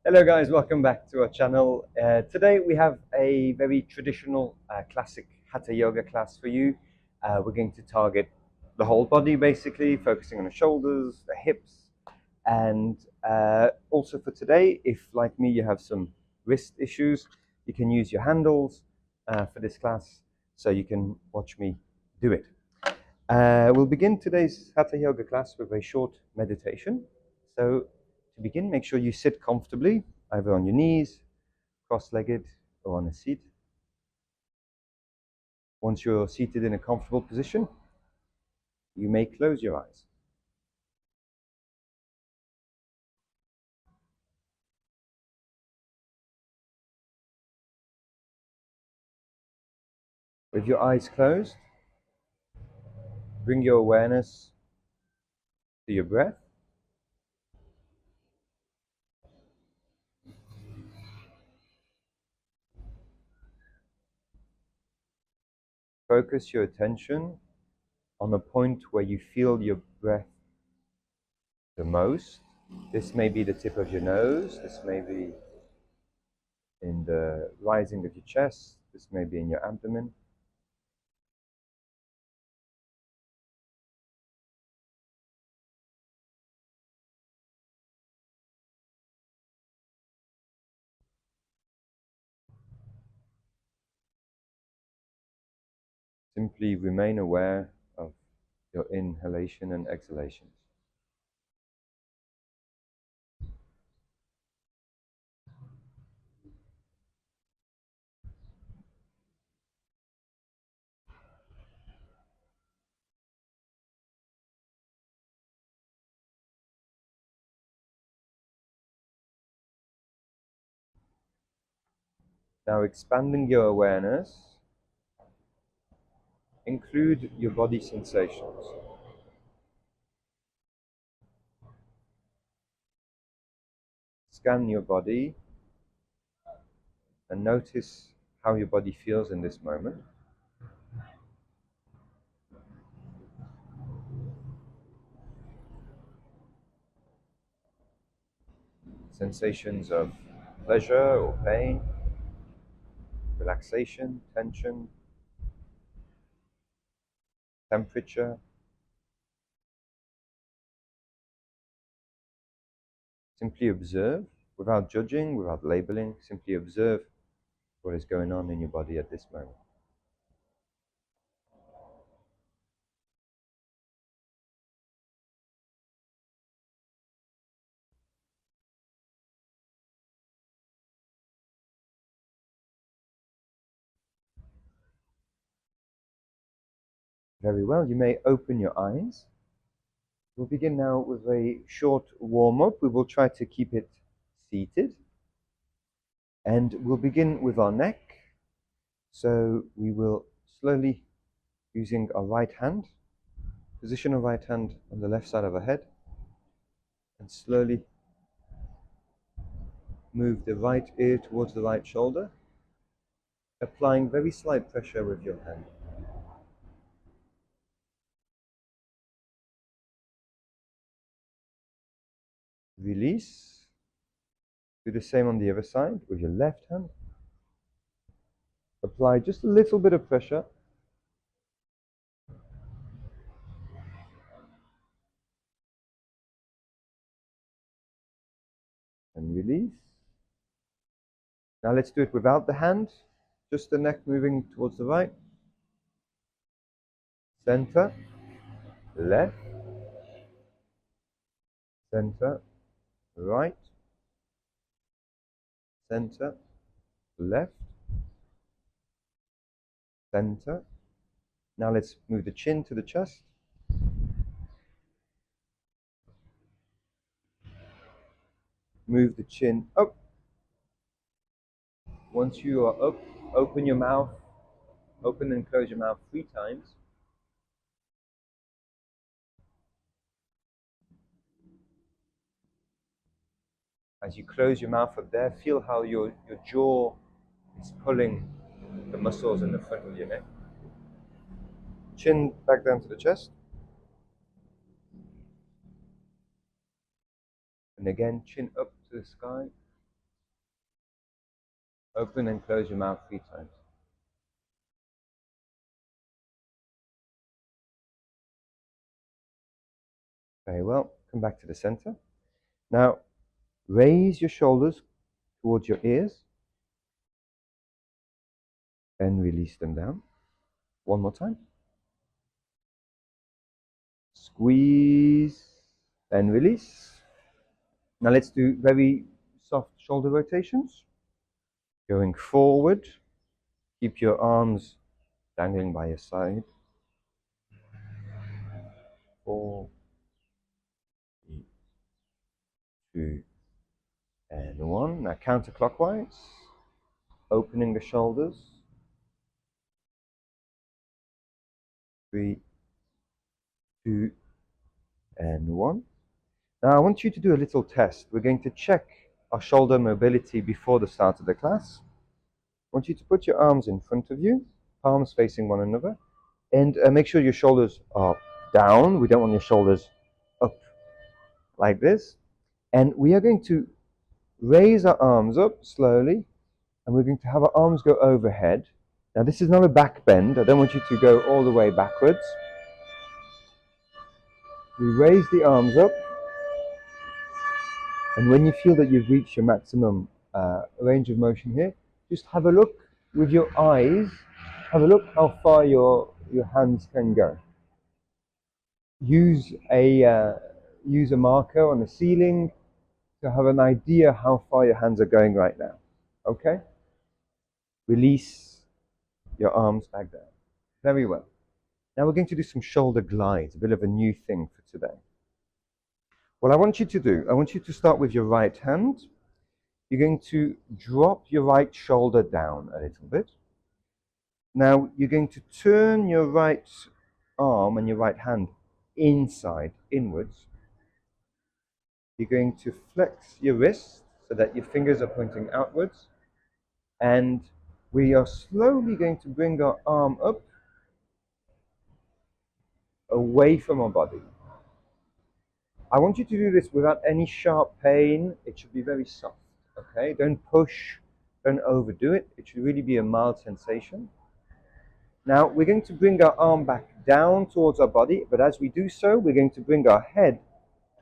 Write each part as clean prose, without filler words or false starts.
Hello guys, welcome back to our channel. Today we have a very traditional classic hatha yoga class for you. We're going to target the whole body basically, focusing on the shoulders, the hips, and also for today, if like me you have some wrist issues, you can use your handles for this class, so you can watch me do it. We'll begin today's hatha yoga class with a short meditation. So to begin, make sure you sit comfortably, either on your knees, cross-legged, or on a seat. Once you're seated in a comfortable position, you may close your eyes. With your eyes closed, bring your awareness to your breath. Focus your attention on a point where you feel your breath the most. This may be the tip of your nose, this may be in the rising of your chest, this may be in your abdomen. Simply remain aware of your inhalation and exhalations. Now expanding your awareness, include your body sensations. Scan your body and notice how your body feels in this moment. Sensations of pleasure or pain, relaxation, tension, temperature. Simply observe without judging, without labeling. Simply observe what is going on in your body at this moment. Very well, you may open your eyes. We'll begin now with a short warm-up. We will try to keep it seated. And we'll begin with our neck. So we will slowly, using our right hand, position our right hand on the left side of our head, and slowly move the right ear towards the right shoulder, applying very slight pressure with your hand. Release. Do the same on the other side with your left hand. Apply just a little bit of pressure. And release. Now let's do it without the hand, just the neck moving towards the right. Center, left, center, right, center, left, center. Now let's move the chin to the chest. Move the chin up. Once you are up, open your mouth. Open and close your mouth 3 times. As you close your mouth up there, feel how your jaw is pulling the muscles in the front of your neck. Chin back down to the chest. And again, chin up to the sky. Open and close your mouth 3 times. Very well. Come back to the center. Now, raise your shoulders towards your ears and release them down. One more time. Squeeze and release. Now let's do very soft shoulder rotations. Going forward, keep your arms dangling by your side. 4, 3, 2, and 1. Now counterclockwise, opening the shoulders. 3, 2, and 1. Now I want you to do a little test. We're going to check our shoulder mobility before the start of the class. I want you to put your arms in front of you, palms facing one another, and make sure your shoulders are down. We don't want your shoulders up like this. And we are going to raise our arms up slowly, and we're going to have our arms go overhead. Now this is not a back bend. I don't want you to go all the way backwards. We raise the arms up, and when you feel that you've reached your maximum range of motion here, just have a look with your eyes. Have a look how far your hands can go. Use a marker on the ceiling to have an idea how far your hands are going right now. Okay? Release your arms back down. Very well. Now we're going to do some shoulder glides, a bit of a new thing for today. What I want you to do, I want you to start with your right hand. You're going to drop your right shoulder down a little bit. Now you're going to turn your right arm and your right hand inside, inwards. You're going to flex your wrist so that your fingers are pointing outwards. And we are slowly going to bring our arm up away from our body. I want you to do this without any sharp pain. It should be very soft, okay? Don't push, don't overdo it. It should really be a mild sensation. Now, we're going to bring our arm back down towards our body, but as we do so, we're going to bring our head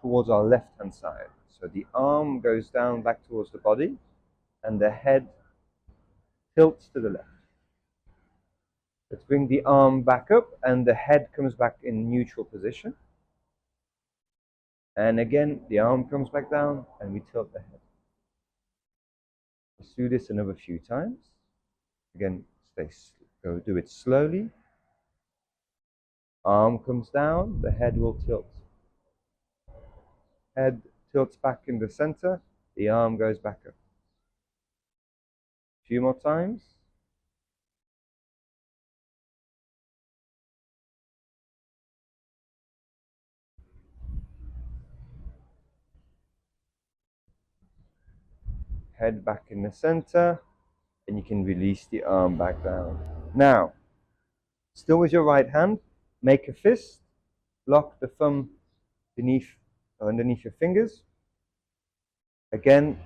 towards our left-hand side. So the arm goes down back towards the body, and the head tilts to the left. Let's bring the arm back up, and the head comes back in neutral position. And again, the arm comes back down, and we tilt the head. Let's do this another few times. Again, do it slowly. Arm comes down, the head will tilt. Head tilts back in the center, the arm goes back up. A few more times. Head back in the center, and you can release the arm back down. Now, still with your right hand, make a fist, lock the thumb underneath your fingers. Again,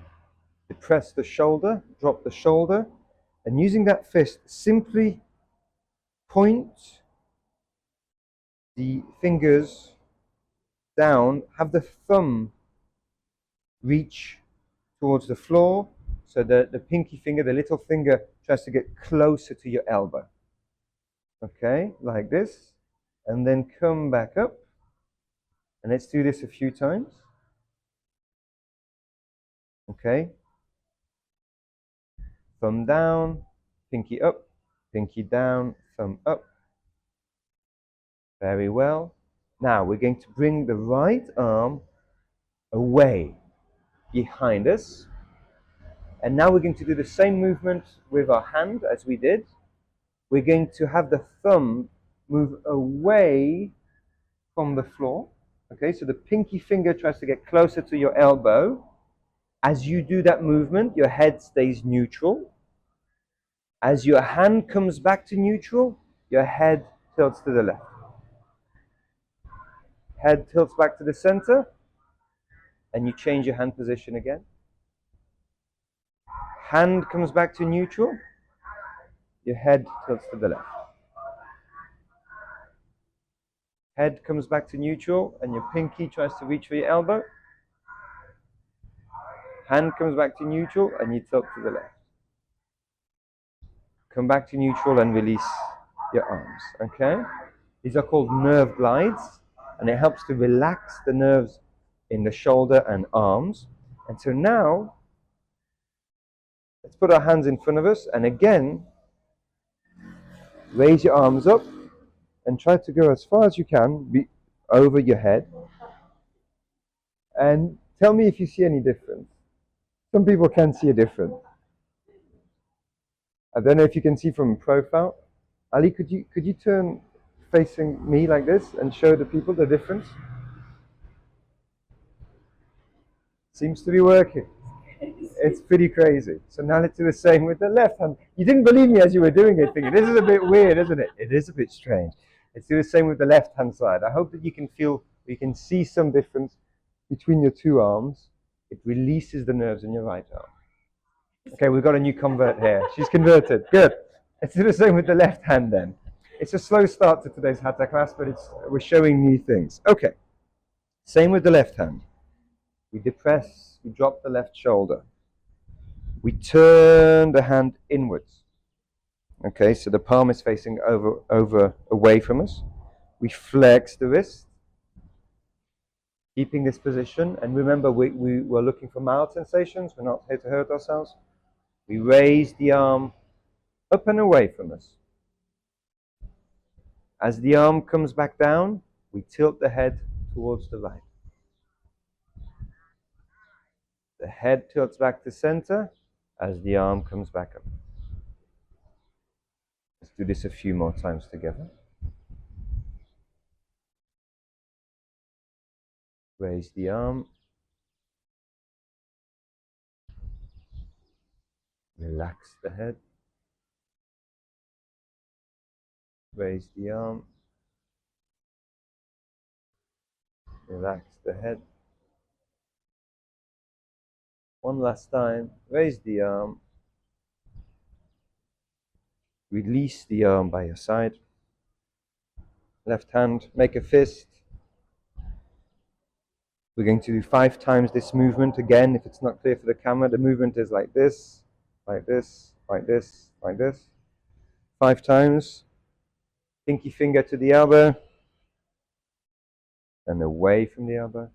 depress the shoulder, drop the shoulder, and using that fist, simply point the fingers down, have the thumb reach towards the floor, so that the pinky finger, the little finger, tries to get closer to your elbow. Okay, like this. And then come back up. And let's do this a few times. Okay. Thumb down, pinky up, pinky down, thumb up. Very well. Now we're going to bring the right arm away behind us. And now we're going to do the same movement with our hand as we did. We're going to have the thumb move away from the floor. Okay, so the pinky finger tries to get closer to your elbow. As you do that movement, your head stays neutral. As your hand comes back to neutral, your head tilts to the left. Head tilts back to the center, and you change your hand position again. Hand comes back to neutral. Your head tilts to the left. Head comes back to neutral and your pinky tries to reach for your elbow. Hand comes back to neutral and you tilt to the left. Come back to neutral and release your arms, okay? These are called nerve glides, and it helps to relax the nerves in the shoulder and arms. And so now, let's put our hands in front of us, and again, raise your arms up, and try to go as far as you can over your head. And tell me if you see any difference. Some people can see a difference. I don't know if you can see from profile. Ali, could you turn facing me like this and show the people the difference? Seems to be working. It's pretty crazy. So now let's do the same with the left hand. You didn't believe me as you were doing it, thinking, this is a bit weird, isn't it? It is a bit strange. Let's do the same with the left hand side. I hope that you can feel, you can see some difference between your two arms. It releases the nerves in your right arm. Okay, we've got a new convert here. She's converted. Good. Let's do the same with the left hand then. It's a slow start to today's hatha class, but we're showing new things. Okay. Same with the left hand. We depress, we drop the left shoulder. We turn the hand inwards. Okay, so the palm is facing away from us. We flex the wrist, keeping this position. And remember, we're looking for mild sensations. We're not here to hurt ourselves. We raise the arm up and away from us. As the arm comes back down, we tilt the head towards the right. The head tilts back to center as the arm comes back up. Let's do this a few more times together. Raise the arm. Relax the head. Raise the arm. Relax the head. One last time. Raise the arm. Release the arm by your side. Left hand, make a fist. We're going to do 5 times this movement. Again, if it's not clear for the camera, the movement is like this, like this, like this, like this. 5 times. Pinky finger to the elbow. And away from the elbow.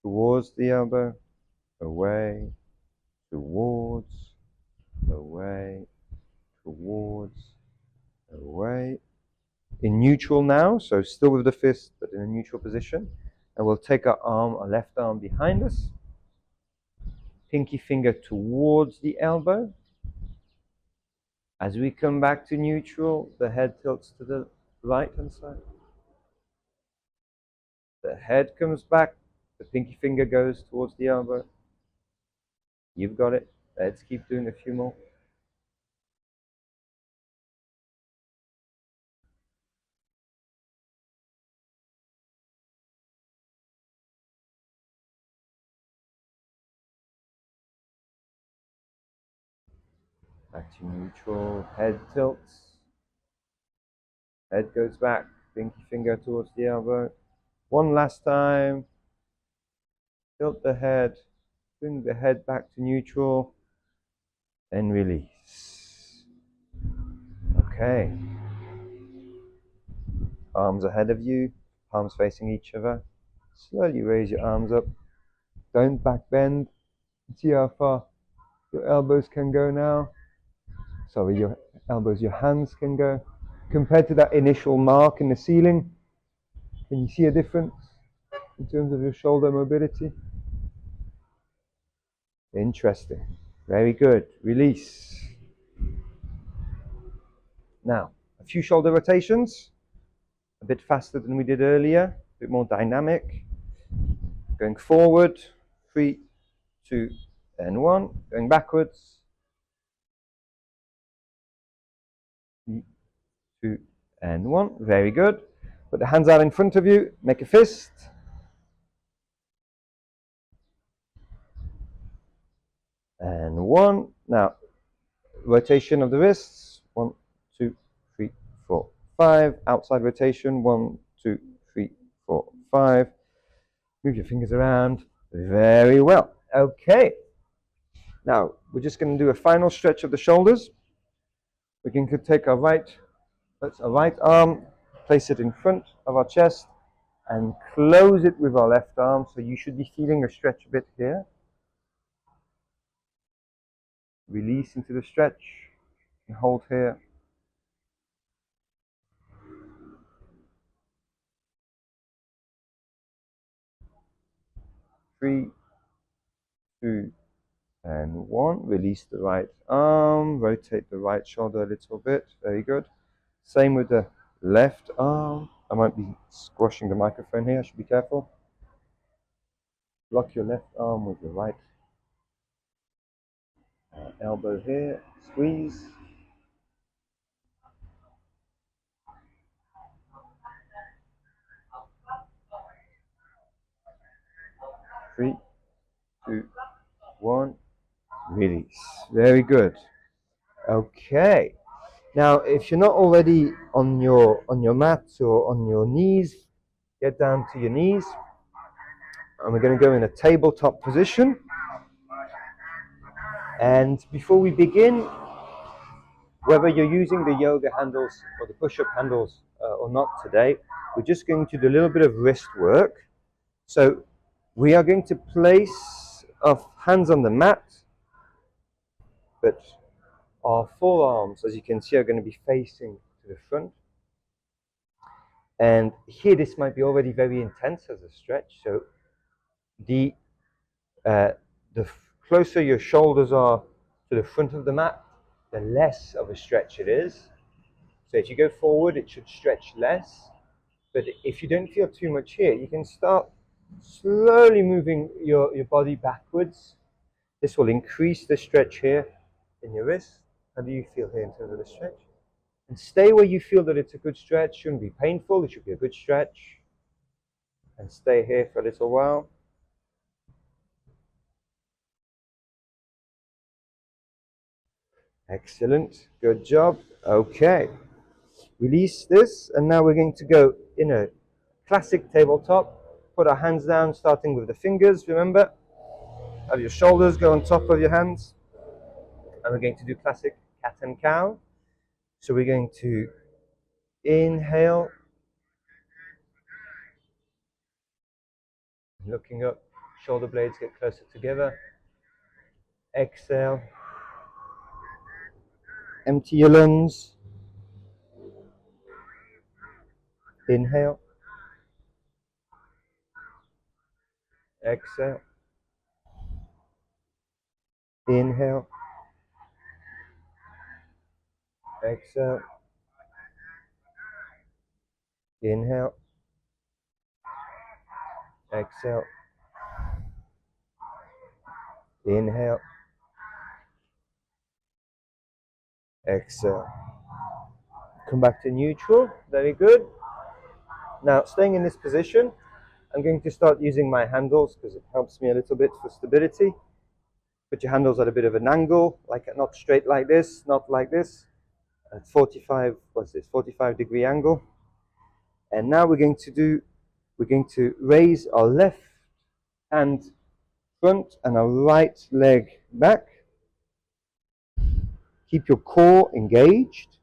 Towards the elbow. Away. Towards. Away. Towards. Away. In neutral now, so still with the fist, but in a neutral position. And we'll take our left arm behind us. Pinky finger towards the elbow. As we come back to neutral, the head tilts to the right hand side. The head comes back, the pinky finger goes towards the elbow. You've got it. Let's keep doing a few more. Back to neutral, head tilts. Head goes back, pinky finger towards the elbow. One last time. Tilt the head, bring the head back to neutral, and release. Okay. Arms ahead of you, palms facing each other. Slowly raise your arms up. Don't back bend. See how far your elbows can go now. Sorry, your elbows, your hands can go. Compared to that initial mark in the ceiling, can you see a difference in terms of your shoulder mobility? Interesting. Very good. Release. Now, a few shoulder rotations. A bit faster than we did earlier. A bit more dynamic. Going forward. 3, 2, and 1. Going backwards. 2, and 1. Very good. Put the hands out in front of you. Make a fist. And 1, Now, rotation of the wrists. 1, 2, 3, 4, 5. Outside rotation. 1, 2, 3, 4, 5. Move your fingers around. Very well. Okay. Now, we're just going to do a final stretch of the shoulders. We can take our right arm, place it in front of our chest, and close it with our left arm. So you should be feeling a stretch a bit here. Release into the stretch and hold here. 3, 2, and 1. Release the right arm. Rotate the right shoulder a little bit. Very good. Same with the left arm. I might be squashing the microphone here. I should be careful. Lock your left arm with your right elbow here. Squeeze. 3, 2, 1. Release. Very good. Okay. Now, if you're not already on your mat or on your knees, get down to your knees. And we're going to go in a tabletop position. And before we begin, whether you're using the yoga handles or the push-up handles or not today, we're just going to do a little bit of wrist work. So we are going to place our hands on the mat, but our forearms, as you can see, are going to be facing to the front. And here, this might be already very intense as a stretch. So the closer your shoulders are to the front of the mat, the less of a stretch it is. So if you go forward, it should stretch less. But if you don't feel too much here, you can start slowly moving your body backwards. This will increase the stretch here in your wrist. How do you feel here in terms of the stretch? And stay where you feel that it's a good stretch. Shouldn't be painful. It should be a good stretch. And stay here for a little while. Excellent. Good job. Okay. Release this. And now we're going to go in a classic tabletop. Put our hands down, starting with the fingers. Remember, have your shoulders go on top of your hands. And we're going to do classic cat and cow. So we're going to inhale, looking up, shoulder blades get closer together. Exhale, empty your lungs. Inhale, exhale, inhale, exhale, inhale, exhale, inhale, exhale. Come back to neutral. Very good. Now, staying in this position, I'm going to start using my handles because it helps me a little bit for stability. Put your handles at a bit of an angle, like not straight like this, not like this. At 45, what's this? 45-degree angle. And now we're going to raise our left hand front and our right leg back. Keep your core engaged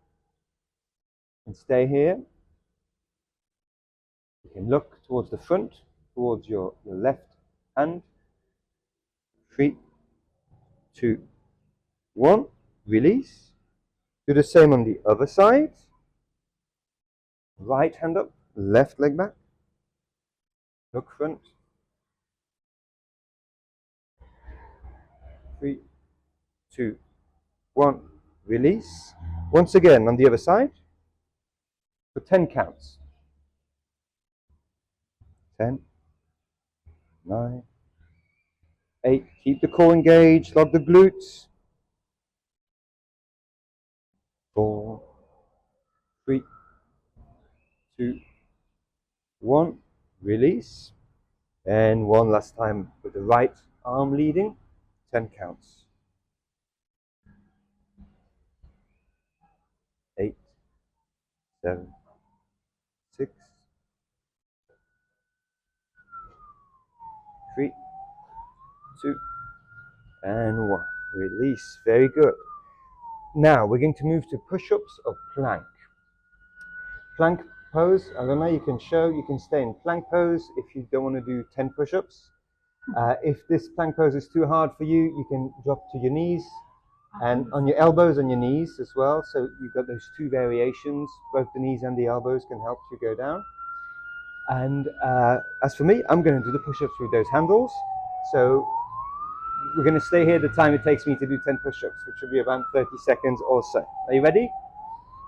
and stay here. You can look towards the front, towards your left hand. 3, 2, 1. Release. Do the same on the other side. Right hand up, left leg back. Look front. 3, 2, 1. Release. Once again on the other side for 10 counts. 10, 9, 8. Keep the core engaged. Lock the glutes. 4, 3, 2, 1. Release. And one last time with the right arm leading. 10 counts. 7, 6, 3, 2, and 1. Release. Very good. Now we're going to move to push-ups or plank. Plank pose, Alona, you can stay in plank pose if you don't want to do 10 push-ups. If this plank pose is too hard for you, you can drop to your knees and on your elbows and your knees as well. So you've got those two variations. Both the knees and the elbows can help you go down. And as for me, I'm going to do the push-ups with those handles. So we're going to stay here the time it takes me to do 10 push-ups, which will be about 30 seconds or so. Are you ready?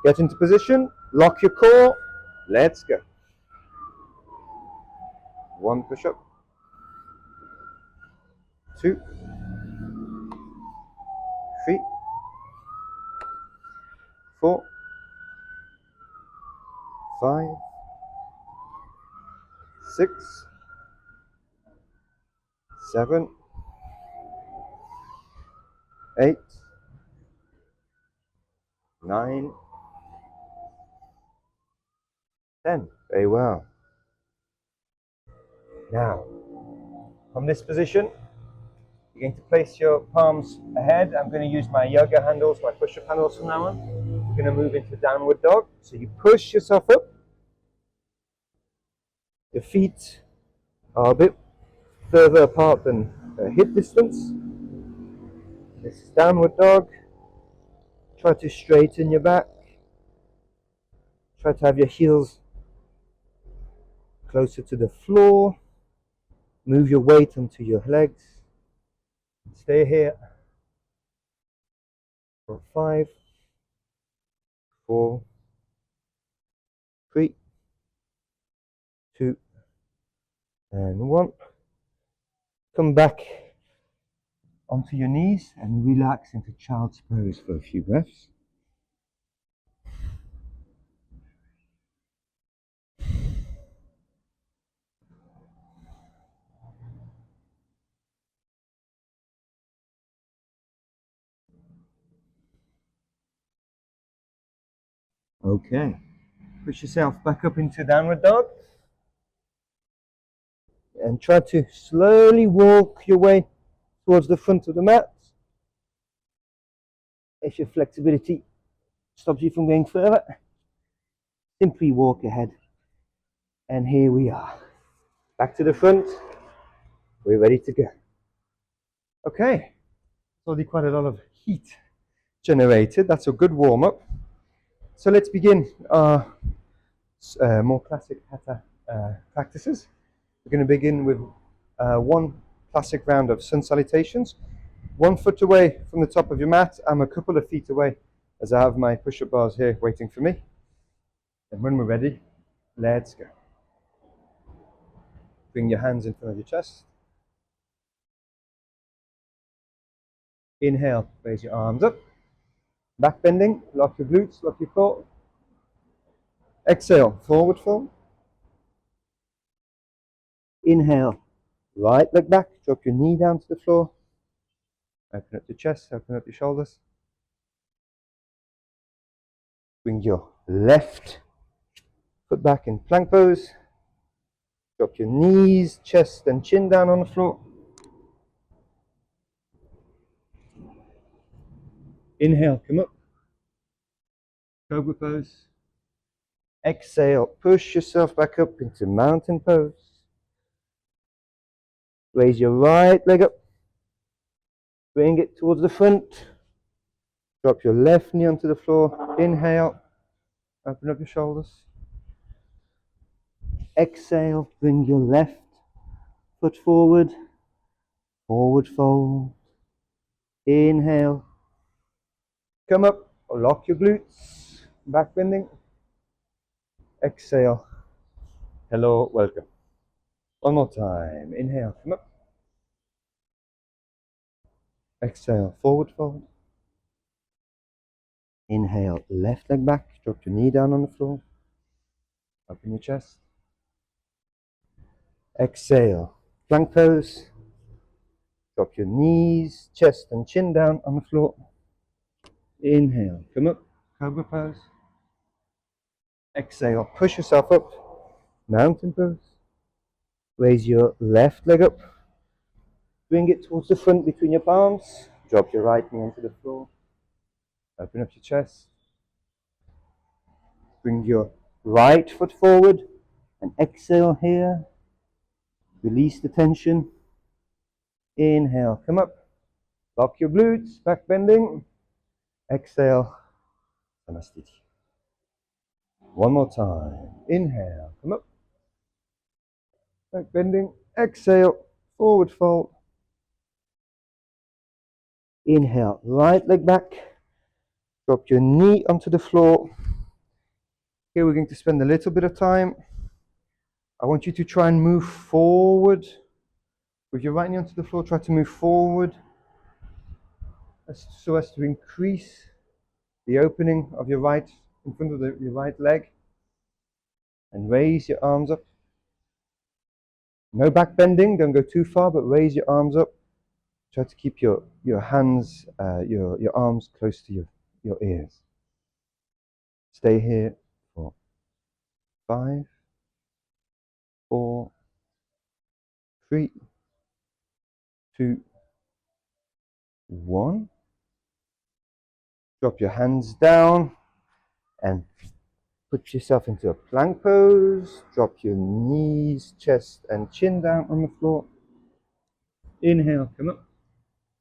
Get into position, lock your core. Let's go. 1 push-up. 2, 3, 4, 5, 6, 7, 8, 9, 10. Very well. Now, from this position, you're going to place your palms ahead. I'm going to use my yoga handles, my push-up handles from now on. We're going to move into downward dog. So you push yourself up. Your feet are a bit further apart than hip distance. This is downward dog. Try to straighten your back. Try to have your heels closer to the floor. Move your weight onto your legs. Stay here for 5, 4, 3, 2, and 1. Come back onto your knees and relax into child's pose for a few breaths. Okay, push yourself back up into downward dog and try to slowly walk your way towards the front of the mat. If your flexibility stops you from going further, simply walk ahead. And here we are. Back to the front. We're ready to go. Okay, already quite a lot of heat generated. That's a good warm-up. So let's begin our more classic hatha practices. We're going to begin with 1 classic round of sun salutations. 1 foot away from the top of your mat. I'm a couple of feet away as I have my push-up bars here waiting for me. And when we're ready, let's go. Bring your hands in front of your chest. Inhale, raise your arms up. Back bending, lock your glutes, lock your core. Exhale, forward fold. Inhale, right leg back, drop your knee down to the floor. Open up your chest, open up your shoulders. Bring your left foot back in plank pose. Drop your knees, chest and chin down on the floor. Inhale, come up. Cobra pose. Exhale, push yourself back up into mountain pose. Raise your right leg up. Bring it towards the front. Drop your left knee onto the floor. Inhale, open up your shoulders. Exhale, bring your left foot forward. Forward fold. Inhale. Come up, lock your glutes. Back bending. Exhale. Hello, welcome. One more time. Inhale, come up. Exhale, forward fold. Inhale, left leg back. Drop your knee down on the floor. Open your chest. Exhale, plank pose. Drop your knees, chest and chin down on the floor. Inhale, come up, cobra pose. Exhale, push yourself up, mountain pose. Raise your left leg up, bring it towards the front between your palms, drop your right knee onto the floor, open up your chest, bring your right foot forward, and exhale here, release the tension, inhale, come up, lock your glutes, back bending, exhale, Namaste. One more time, inhale, come up, back bending, exhale, forward fold, inhale, right leg back, drop your knee onto the floor. Here we're going to spend a little bit of time. I want you to try and move forward. With your right knee onto the floor, try to move forward so as to increase the opening of your right, in front of your right leg. And raise your arms up. No back bending, don't go too far, but raise your arms up. Try to keep your hands, your arms close to your ears. Stay here for 5, 4, 3, 2, 1. Drop your hands down and put yourself into a plank pose. Drop your knees, chest, and chin down on the floor. Inhale, come up,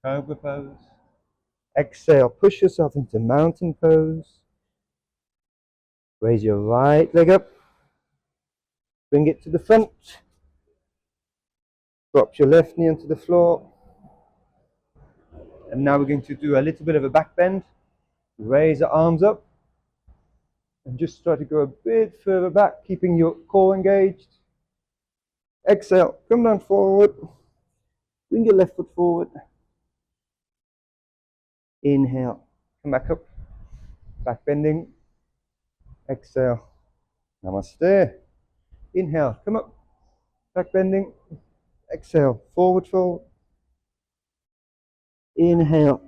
cobra pose. Exhale, push yourself into mountain pose. Raise your right leg up. Bring it to the front. Drop your left knee onto the floor. And now we're going to do a little bit of a back bend. Raise the arms up. And just try to go a bit further back, keeping your core engaged. Exhale, come down forward. Bring your left foot forward. Inhale, come back up. Back bending. Exhale, namaste. Inhale, come up. Back bending. Exhale, forward fold. Inhale,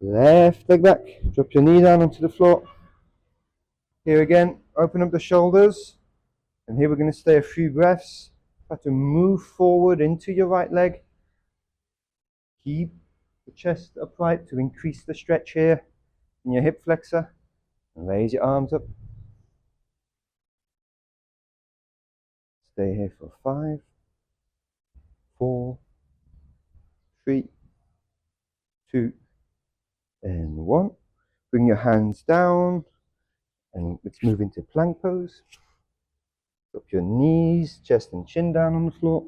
left leg back. Drop your knee down onto the floor. Here again, open up the shoulders. And here we're going to stay a few breaths. Try to move forward into your right leg. Keep the chest upright to increase the stretch here in your hip flexor. And raise your arms up. Stay here for 5, 4, 3, 2, and 1. Bring your hands down. And let's move into plank pose. Drop your knees, chest and chin down on the floor.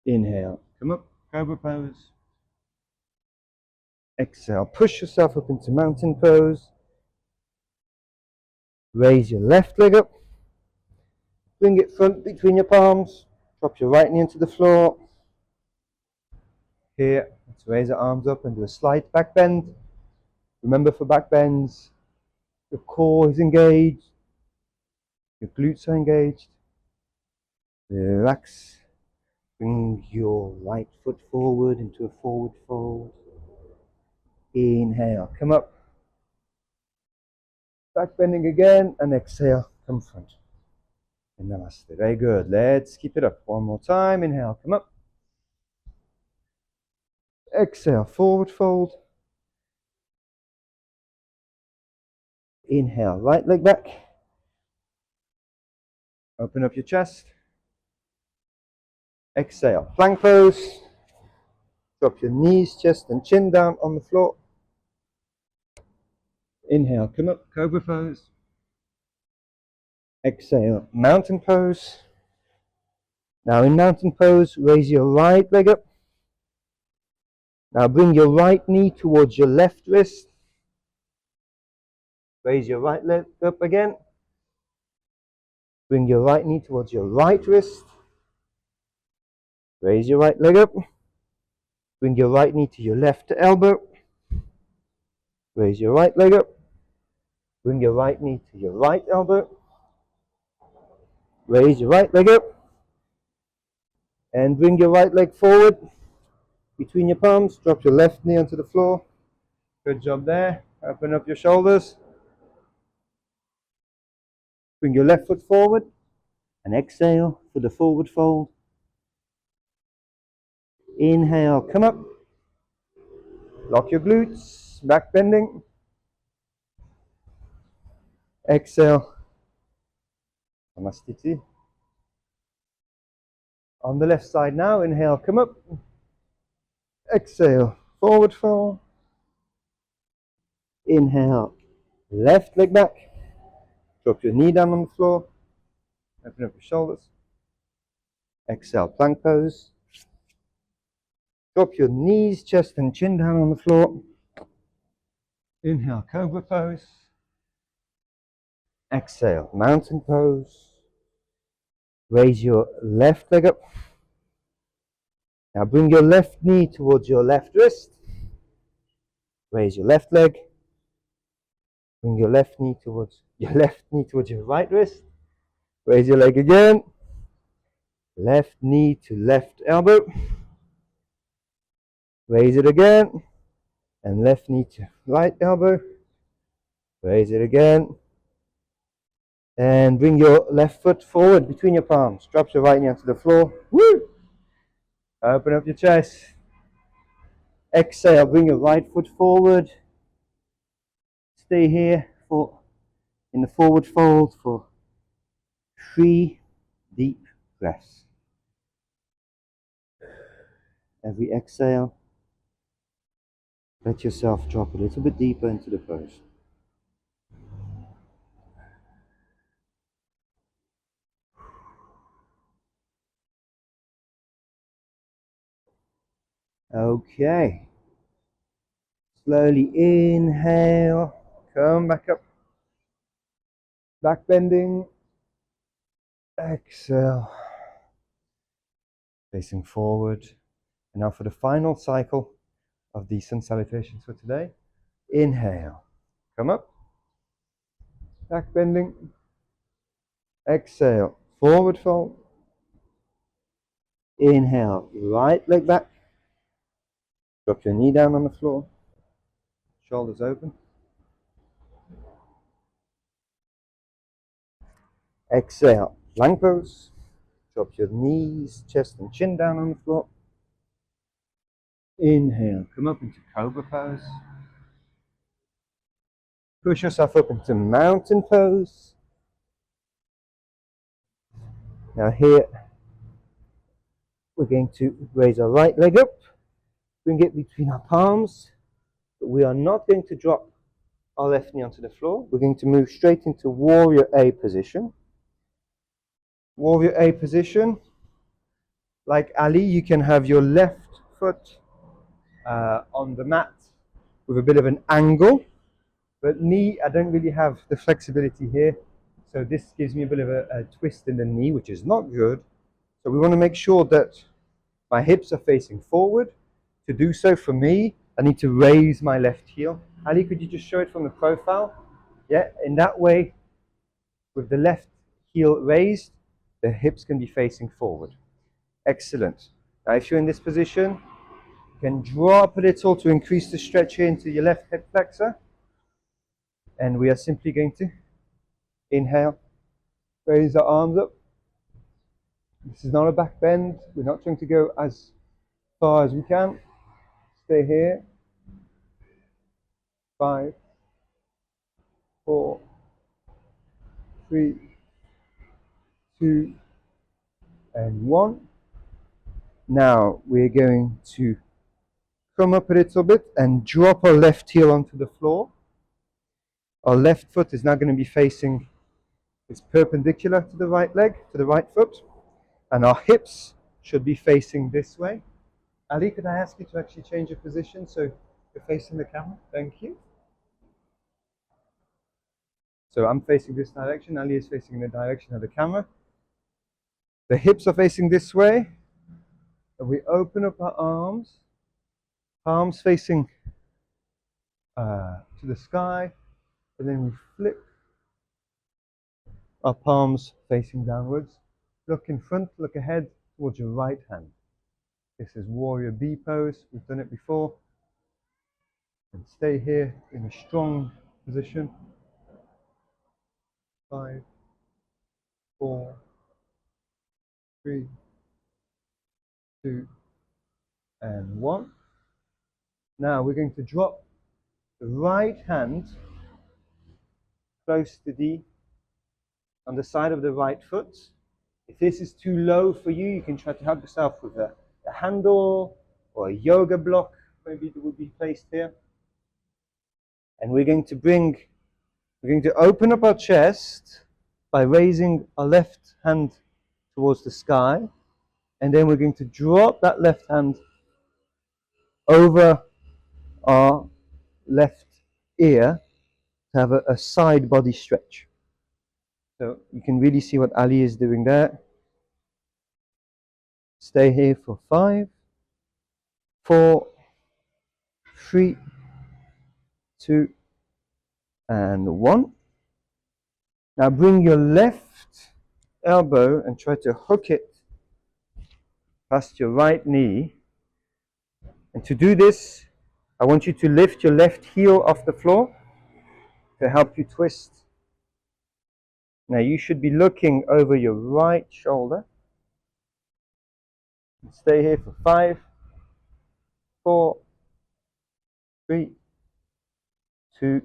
Inhale, come up, cobra pose. Exhale, push yourself up into mountain pose. Raise your left leg up. Bring it front between your palms. Drop your right knee into the floor. Here, let's raise the arms up and do a slight back bend. Remember, for back bends, your core is engaged. Your glutes are engaged. Relax. Bring your right foot forward into a forward fold. Inhale, come up. Back bending again, and exhale, come front. And namaste. Very good. Let's keep it up. One more time. Inhale, come up. Exhale, forward fold. Inhale, right leg back. Open up your chest. Exhale, plank pose. Drop your knees, chest, and chin down on the floor. Inhale, come up, cobra pose. Exhale, mountain pose. Now in mountain pose, raise your right leg up. Now bring your right knee towards your left wrist. Raise your right leg up again. Bring your right knee towards your right wrist. Raise your right leg up. Bring your right knee to your left elbow. Raise your right leg up. Bring your right knee to your right elbow. Raise your right leg up. And bring your right leg forward between your palms. Drop your left knee onto the floor. Good job there. Open up your shoulders. Bring your left foot forward and exhale for the forward fold. Inhale, come up. Lock your glutes, back bending. Exhale, Namastiti. On the left side now, inhale, come up. Exhale, forward fold. Inhale, left leg back. Drop your knee down on the floor. Open up your shoulders. Exhale, plank pose. Drop your knees, chest and chin down on the floor. Inhale, cobra pose. Exhale, mountain pose. Raise your left leg up. Now bring your left knee towards your left wrist. Raise your left leg. Bring your left knee towards your right wrist. Raise your leg again. Left knee to left elbow. Raise it again. And left knee to right elbow. Raise it again. And bring your left foot forward between your palms. Drop your right knee onto the floor. Woo! Open up your chest. Exhale, bring your right foot forward. Stay here in the forward fold for 3 deep breaths. Every exhale, let yourself drop a little bit deeper into the pose. Okay. Slowly inhale, come back up. Back bending. Exhale. Facing forward. And now for the final cycle of the sun salutations for today. Inhale. Come up. Back bending. Exhale. Forward fold. Inhale. Right leg back. Drop your knee down on the floor. Shoulders open. Exhale. Plank pose. Drop your knees, chest and chin down on the floor. Inhale. Come up into cobra pose. Push yourself up into mountain pose. Now here, we're going to raise our right leg up. Bring it between our palms. But we are not going to drop our left knee onto the floor. We're going to move straight into warrior A position. Warrior A position. Like Ali, you can have your left foot on the mat with a bit of an angle. But me, I don't really have the flexibility here. So this gives me a bit of a twist in the knee, which is not good. So we want to make sure that my hips are facing forward. To do so, for me, I need to raise my left heel. Ali, could you just show it from the profile? Yeah, in that way, with the left heel raised, the hips can be facing forward. Excellent. Now, if you're in this position, you can drop a little to increase the stretch here into your left hip flexor. And we are simply going to inhale, raise our arms up. This is not a back bend. We're not trying to go as far as we can. Stay here. 5, 4, 3, 2, and 1. Now we're going to come up a little bit and drop our left heel onto the floor. Our left foot is now going to be facing, it's perpendicular to the right leg, to the right foot. And our hips should be facing this way. Ali, could I ask you to actually change your position so you're facing the camera? Thank you. So I'm facing this direction, Ali is facing the direction of the camera. The hips are facing this way. And we open up our arms, palms facing to the sky. And then we flip our palms facing downwards. Look in front, look ahead towards your right hand. This is warrior B pose. We've done it before. And stay here in a strong position. 5, 4, 3, 2, and 1. Now we're going to drop the right hand close to the on the side of the right foot. If this is too low for you, you can try to help yourself with a handle or a yoga block, maybe that would be placed here. And we're going to open up our chest by raising our left hand towards the sky, and then we're going to drop that left hand over our left ear to have a side body stretch. So you can really see what Ali is doing there. Stay here for 5, 4, 3, 2, and 1. Now bring your left elbow and try to hook it past your right knee. And to do this, I want you to lift your left heel off the floor to help you twist. Now you should be looking over your right shoulder. Stay here for 5, 4, 3, 2,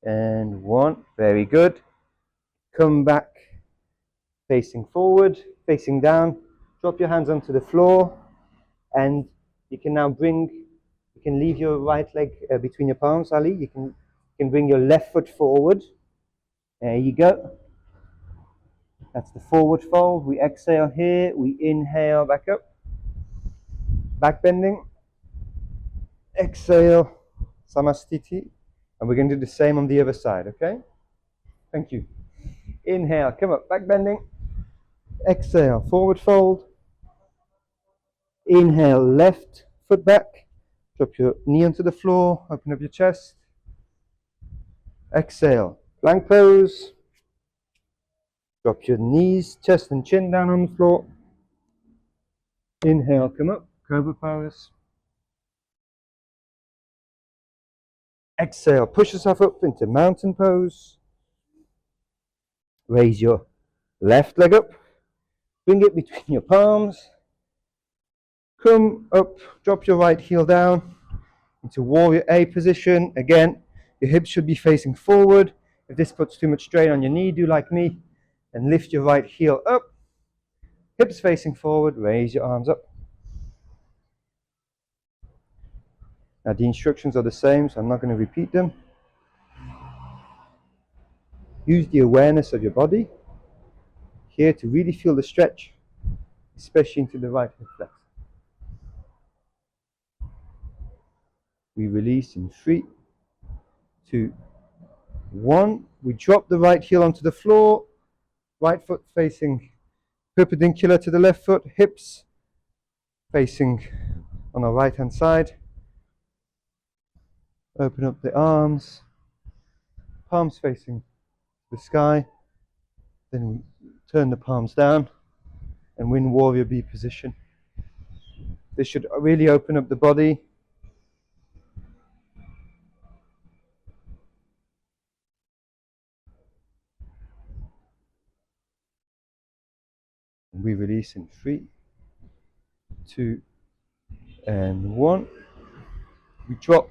and 1. Very good. Come back facing forward, facing down. Drop your hands onto the floor, and you can now leave your right leg between your palms, Ali. You can bring your left foot forward. There you go. That's the forward fold. We exhale here. We inhale back up. Back bending. Exhale, Samastiti. And we're going to do the same on the other side, okay? Thank you. Inhale, come up, back bending. Exhale, forward fold. Inhale, left foot back. Drop your knee onto the floor. Open up your chest. Exhale, plank pose. Drop your knees, chest and chin down on the floor. Inhale, come up, cobra pose. Exhale, push yourself up into mountain pose. Raise your left leg up. Bring it between your palms. Come up, drop your right heel down into warrior A position. Again, your hips should be facing forward. If this puts too much strain on your knee, do like me and lift your right heel up. Hips facing forward, raise your arms up. Now the instructions are the same, so I'm not going to repeat them. Use the awareness of your body here to really feel the stretch, especially into the right hip flex. We release in 3, 2, 1. We drop the right heel onto the floor, right foot facing perpendicular to the left foot, hips facing on our right hand side. Open up the arms, palms facing the sky. Then we turn the palms down and we're in warrior B position. This should really open up the body. We release in 3, 2, and 1. We drop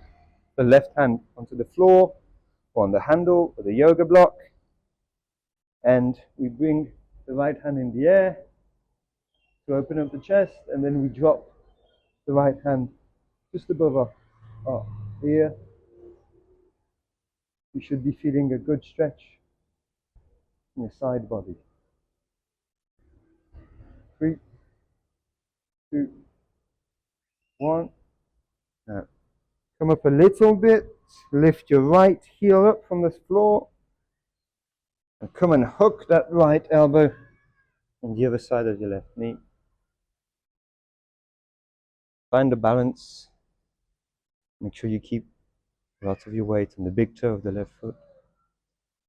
the left hand onto the floor or on the handle or the yoga block, and we bring the right hand in the air to open up the chest, and then we drop the right hand just above our ear. You should be feeling a good stretch in your side body. 3, 2, 1. Now, come up a little bit. Lift your right heel up from the floor. And come and hook that right elbow on the other side of your left knee. Find the balance. Make sure you keep lots of your weight on the big toe of the left foot.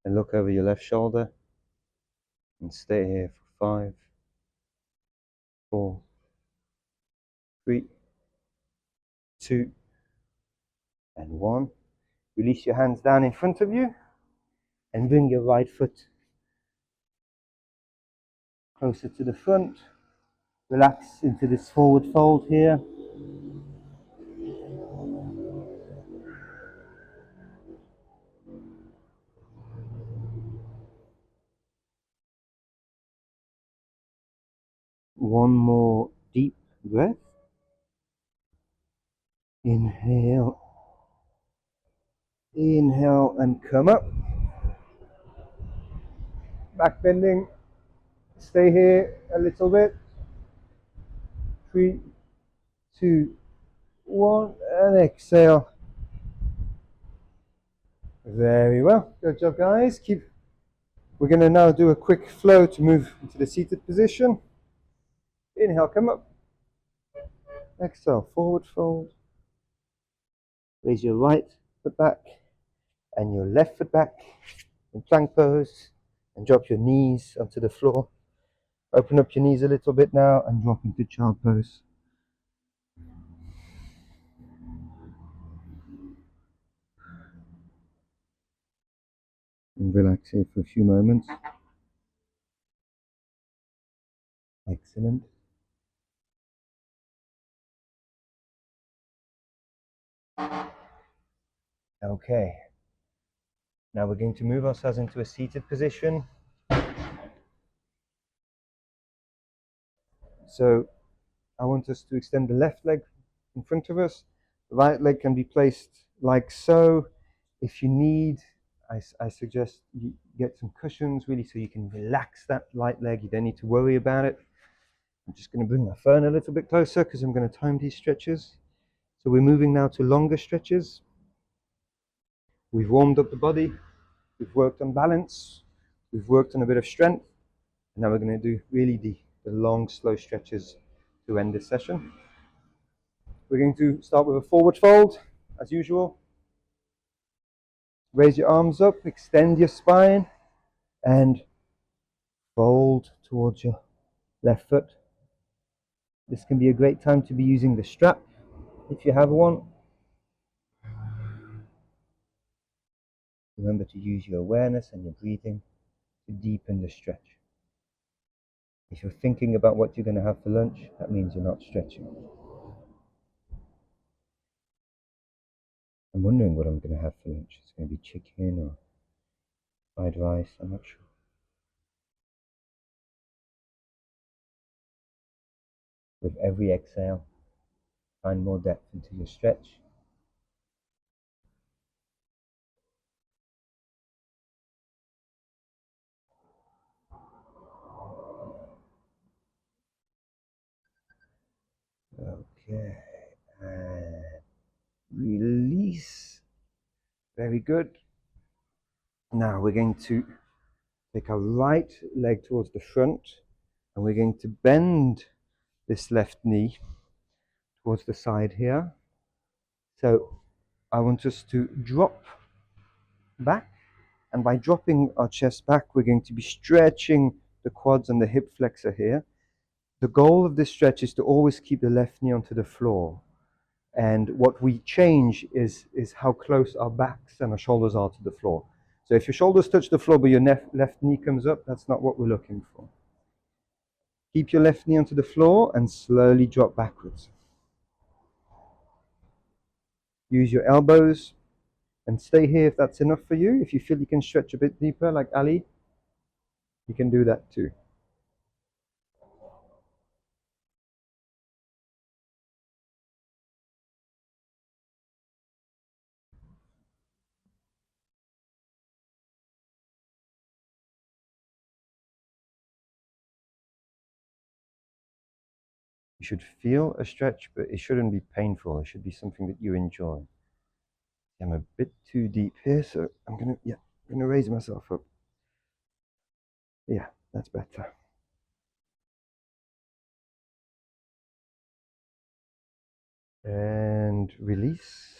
And look over your left shoulder. And stay here for 5, 4, 3, 2, and 1. Release your hands down in front of you and bring your right foot closer to the front. Relax into this forward fold here. One more deep breath. Inhale. Inhale and come up. Back bending. Stay here a little bit. 3, 2, 1, and exhale. Very well. Good job, guys. We're going to now do a quick flow to move into the seated position. Inhale, come up. Exhale, forward fold. Raise your right foot back and your left foot back in plank pose, and drop your knees onto the floor. Open up your knees a little bit now and drop into child pose. And relax here for a few moments. Excellent. Okay. Now we're going to move ourselves into a seated position. So I want us to extend the left leg in front of us. The right leg can be placed like so. If you need, I suggest you get some cushions really so you can relax that right leg. You don't need to worry about it. I'm just going to bring my phone a little bit closer because I'm going to time these stretches. So we're moving now to longer stretches. We've warmed up the body. We've worked on balance. We've worked on a bit of strength. And now we're going to do really the long, slow stretches to end this session. We're going to start with a forward fold, as usual. Raise your arms up, extend your spine, and fold towards your left foot. This can be a great time to be using the strap, if you have one. Remember to use your awareness and your breathing to deepen the stretch. If you're thinking about what you're going to have for lunch, that means you're not stretching. I'm wondering what I'm going to have for lunch. It's going to be chicken or fried rice, I'm not sure. With every exhale, find more depth into your stretch. Okay, and release. Very good. Now we're going to take our right leg towards the front, and we're going to bend this left knee towards the side here. So I want us to drop back, and by dropping our chest back, we're going to be stretching the quads and the hip flexor here. The goal of this stretch is to always keep the left knee onto the floor. And what we change is how close our backs and our shoulders are to the floor. So if your shoulders touch the floor but your left knee comes up, that's not what we're looking for. Keep your left knee onto the floor and slowly drop backwards. Use your elbows and stay here if that's enough for you. If you feel you can stretch a bit deeper like Ali, you can do that too. You should feel a stretch, but it shouldn't be painful. It should be something that you enjoy. I'm a bit too deep here, so I'm gonna raise myself up. Yeah, that's better. And release.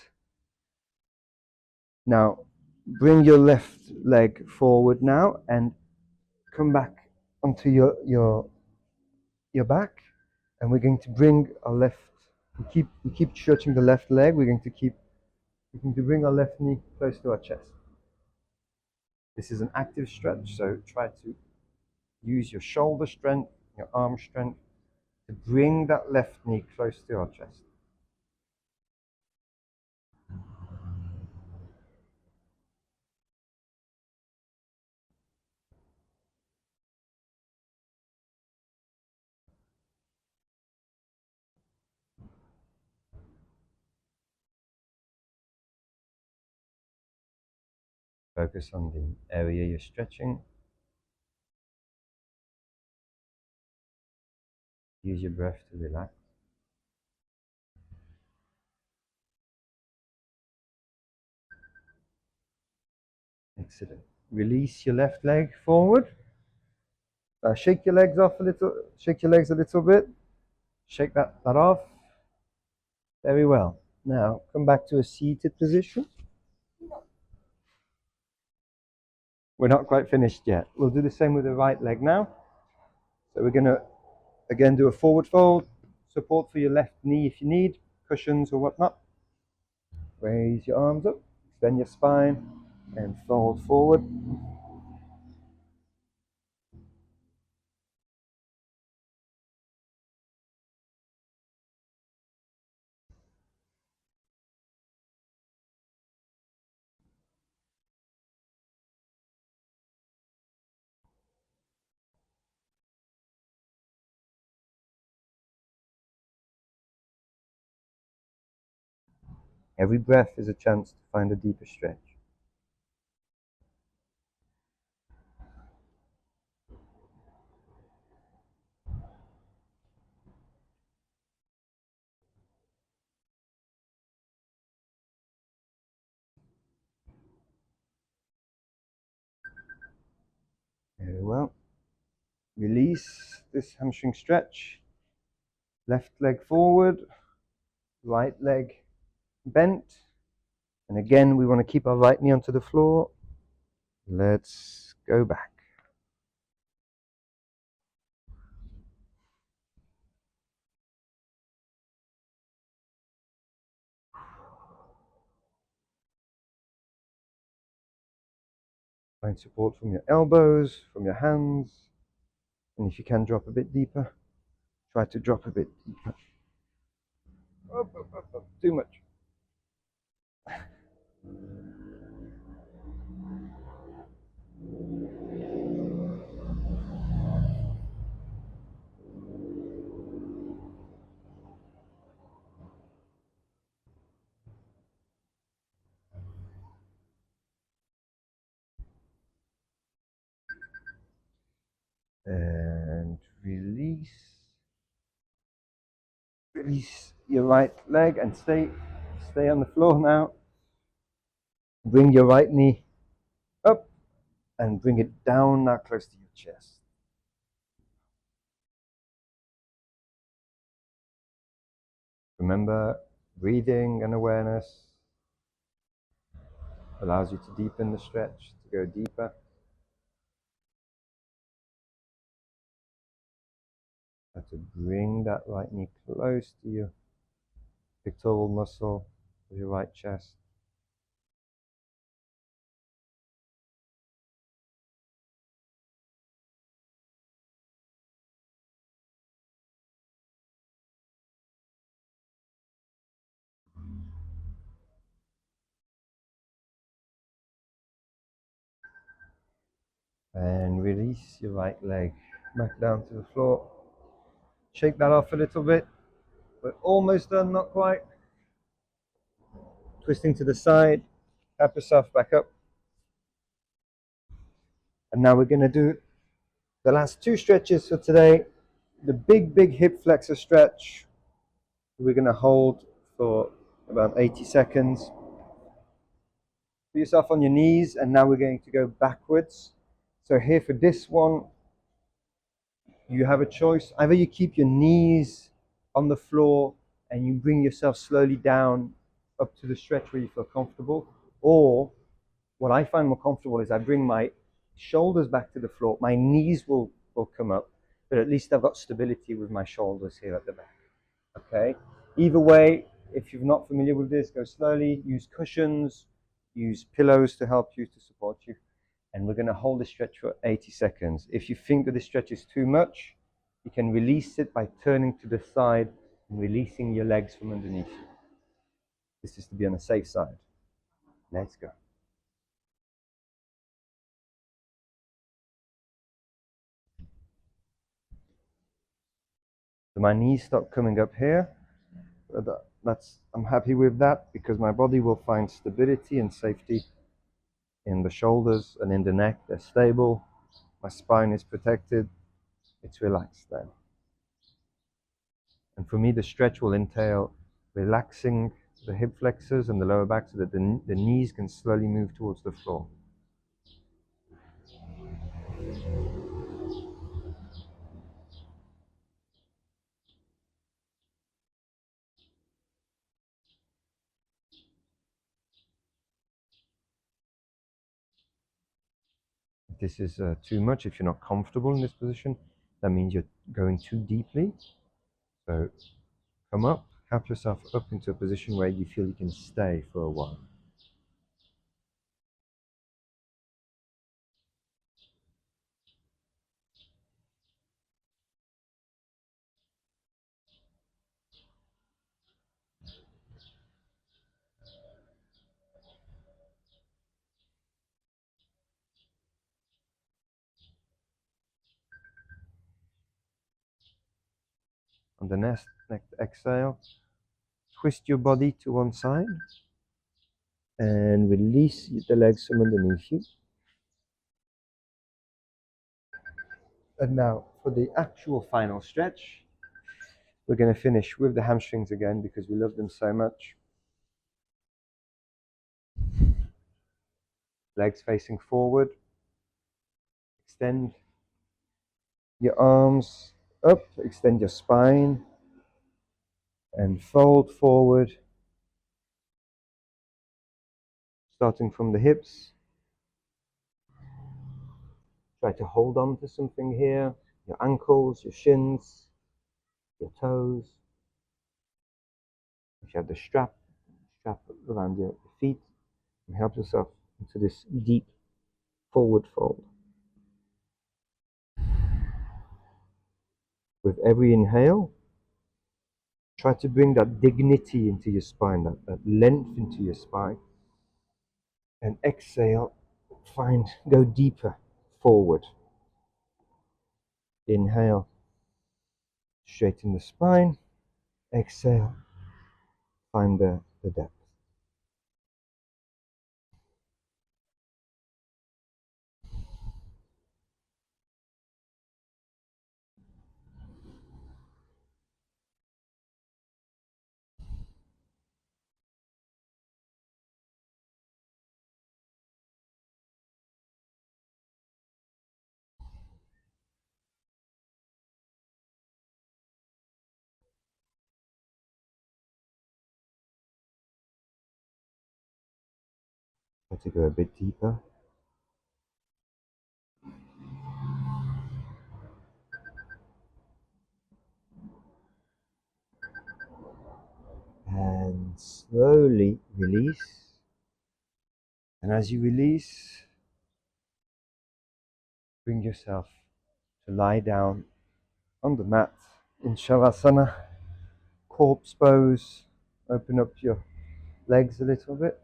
Now, bring your left leg forward now and come back onto your back. And we're going to bring our left. We keep stretching the left leg. We're going to bring our left knee close to our chest. This is an active stretch, so try to Use your shoulder strength, your arm strength to bring that left knee close to your chest. Focus on the area you're stretching. Use your breath to relax. Excellent. Release your left leg forward. Shake your legs off a little. Shake your legs a little bit. Shake that off. Very well. Now come back to a seated position. We're not quite finished yet. We'll do the same with the right leg now. So we're going to again do a forward fold. Support for your left knee if you need, cushions or whatnot. Raise your arms up, extend your spine, and fold forward. Every breath is a chance to find a deeper stretch. Very well. Release this hamstring stretch. Left leg forward, right leg bent. And again, we want to keep our right knee onto the floor. Let's go back. Find support from your elbows, from your hands. And if you can drop a bit deeper, try to drop a bit deeper. Up, up, up, up. Too much. And release. Release your right leg and stay on the floor now. Bring your right knee up and bring it down now close to your chest. Remember, breathing and awareness allows you to deepen the stretch, to go deeper. And to bring that right knee close to your pectoral muscle of your right chest. And release your right leg back down to the floor. Shake that off a little bit. We're almost done, not quite. Twisting to the side, tap yourself back up. And now we're going to do the last two stretches for today. The big hip flexor stretch. We're going to hold for about 80 seconds. Put yourself on your knees, and now we're going to go backwards. So here for this one, you have a choice. Either you keep your knees on the floor and you bring yourself slowly down up to the stretch where you feel comfortable, or what I find more comfortable is I bring my shoulders back to the floor. My knees will come up, but at least I've got stability with my shoulders here at the back. Okay? Either way, if you're not familiar with this, go slowly. Use cushions, use pillows to help you, to support you. And we're going to hold the stretch for 80 seconds. If you think that the stretch is too much, you can release it by turning to the side and releasing your legs from underneath you. This is to be on the safe side. Let's go. So my knees stop coming up here. I'm happy with that because my body will find stability and safety in the shoulders and in the neck. They're stable. My spine is protected. It's relaxed then. And for me, the stretch will entail relaxing the hip flexors and the lower back so that the knees can slowly move towards the floor. If this is too much, if you're not comfortable in this position, that means you're going too deeply. So come up, help yourself up into a position where you feel you can stay for a while. On the next exhale, twist your body to one side and release the legs from underneath you. And now for the actual final stretch, we're going to finish with the hamstrings again because we love them so much. Legs facing forward. Extend your arms up, extend your spine, and fold forward, starting from the hips. Try to hold on to something here, your ankles, your shins, your toes. If you have the strap around your feet, and help yourself into this deep forward fold. With every inhale, try to bring that dignity into your spine, that length into your spine. And exhale, go deeper forward. Inhale, straighten the spine. Exhale, find the depth. Try to go a bit deeper. And slowly release. And as you release, bring yourself to lie down on the mat in Shavasana, corpse pose. Open up your legs a little bit.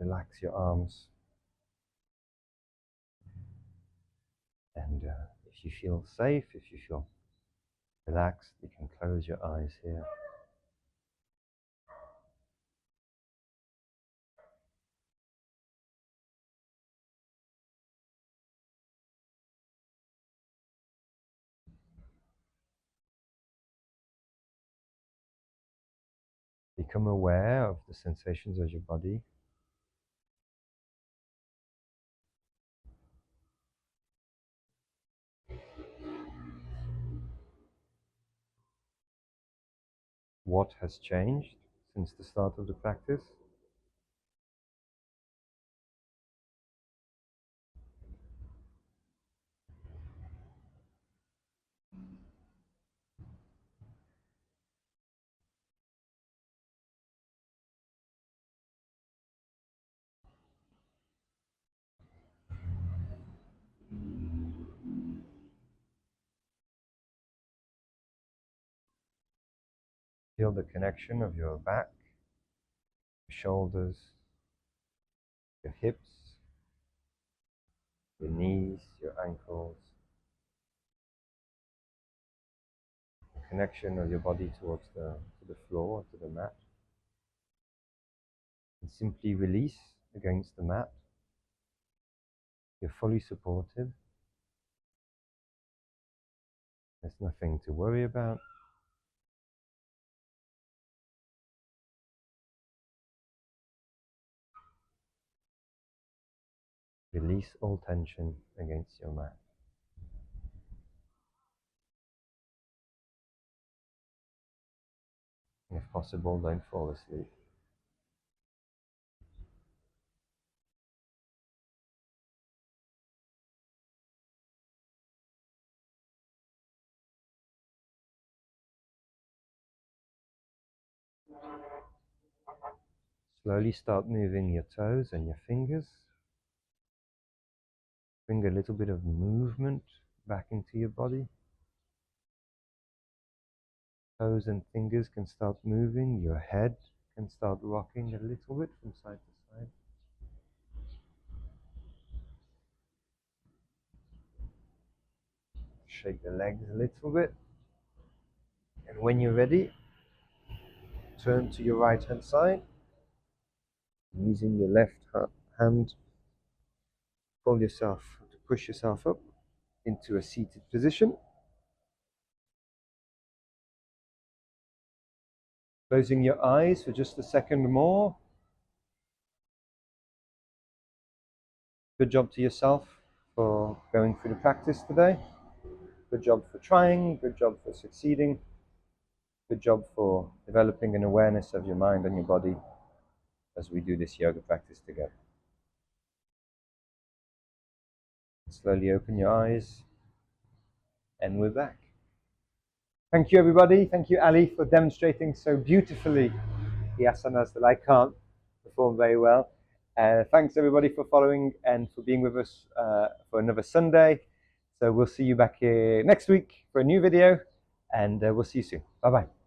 Relax your arms. And if you feel safe, if you feel relaxed, you can close your eyes here. Become aware of the sensations of your body. What has changed since the start of the practice? Feel the connection of your back, your shoulders, your hips, your knees, your ankles, the connection of your body towards to the floor, to the mat. And simply release against the mat. You're fully supported. There's nothing to worry about. Release all tension against your mat. And if possible, don't fall asleep. Slowly start moving your toes and your fingers. Bring a little bit of movement back into your body. Toes and fingers can start moving. Your head can start rocking a little bit from side to side. Shake the legs a little bit. And when you're ready, turn to your right hand side. Using your left hand, pull yourself to push yourself up into a seated position. Closing your eyes for just a second more. Good job to yourself for going through the practice today. Good job for trying, good job for succeeding. Good job for developing an awareness of your mind and your body as we do this yoga practice together. Slowly open your eyes, and we're back. Thank you, everybody. Thank you, Ali, for demonstrating so beautifully the asanas that I can't perform very well. Thanks, everybody, for following and for being with us for another Sunday. So we'll see you back here next week for a new video, and we'll see you soon. Bye-bye.